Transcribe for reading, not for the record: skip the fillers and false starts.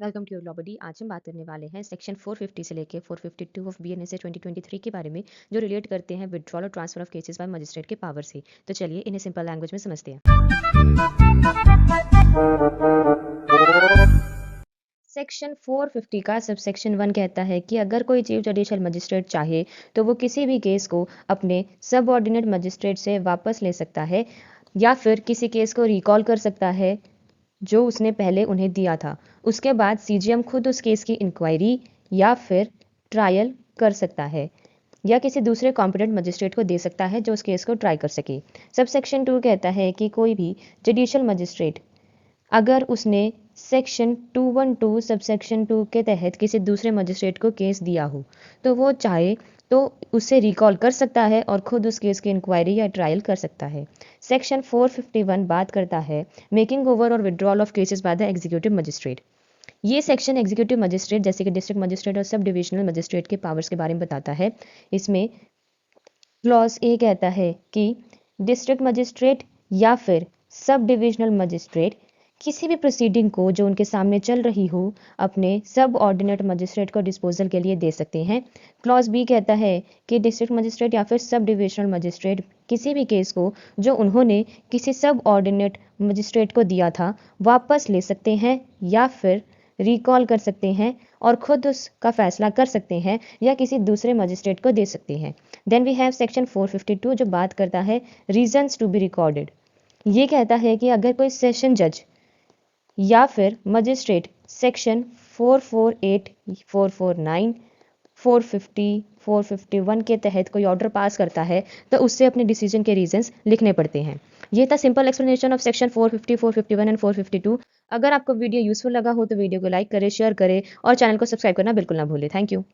Welcome to your law बडी। आज हम बात करने वाले हैं सेक्शन 450 से लेके 452 ऑफ बीएनएसए 2023 के बारे में, जो रिलेट करते हैं विड्रॉल और transfer of cases bye magistrate के पावर से। तो चलिए इन्हें सिंपल लैंग्वेज में समझते हैं। सेक्शन 450 का सबसेक्शन 1 कहता है कि अगर कोई चीफ जुडिशियल मजिस्ट्रेट चाहे तो वो किसी भी केस को अपने सबऑर्डिनेट मजिस्ट्रेट से वापस ले सकता है या फिर किसी केस को रिकॉल कर सकता है जो उसने पहले उन्हें दिया था। उसके बाद सीजीएम खुद उस केस की इंक्वायरी या फिर ट्रायल कर सकता है या किसी दूसरे कॉम्पिटेंट मजिस्ट्रेट को दे सकता है जो उस केस को ट्राई कर सके। सबसेक्शन 2 कहता है कि कोई भी जुडिशियल मजिस्ट्रेट अगर उसने सेक्शन 212 सबसेक्शन 2 के तहत किसी दूसरे मजिस्ट्रेट को केस दिया हो तो वो चाहे तो उसे रिकॉल कर सकता है और खुद उस केस की इंक्वायरी या ट्रायल कर सकता है। सेक्शन 451 बात करता है मेकिंग ओवर और withdrawal of cases by the executive magistrate. ये सेक्शन एग्जीक्यूटिव मजिस्ट्रेट जैसे कि डिस्ट्रिक्ट मजिस्ट्रेट और सब डिविजनल मजिस्ट्रेट के पावर्स के बारे में बताता है। इसमें क्लॉज ए कहता है कि डिस्ट्रिक्ट मजिस्ट्रेट या फिर सब डिविजनल मजिस्ट्रेट किसी भी प्रोसीडिंग को जो उनके सामने चल रही हो अपने सब ऑर्डिनेट मजिस्ट्रेट को डिस्पोजल के लिए दे सकते हैं। क्लॉज बी कहता है कि डिस्ट्रिक्ट मजिस्ट्रेट या फिर सब डिविजनल मजिस्ट्रेट किसी भी केस को जो उन्होंने किसी सब ऑर्डिनेट मजिस्ट्रेट को दिया था वापस ले सकते हैं या फिर रिकॉल कर सकते हैं और खुद उसका फैसला कर सकते हैं या किसी दूसरे मजिस्ट्रेट को दे सकते हैं। देन वी हैव सेक्शन 452 जो बात करता है रीजंस टू बी रिकॉर्डेड। ये कहता है कि अगर कोई सेशन जज या फिर मजिस्ट्रेट सेक्शन 448, 449, 450, 451 के तहत कोई ऑर्डर पास करता है तो उससे अपने डिसीजन के रीजंस लिखने पड़ते हैं। ये था simple explanation of section 450, 451 and 452। अगर आपको वीडियो यूजफुल लगा हो तो वीडियो को लाइक करें, शेयर करें और चैनल को सब्सक्राइब करना बिल्कुल ना भूलें। Thank you.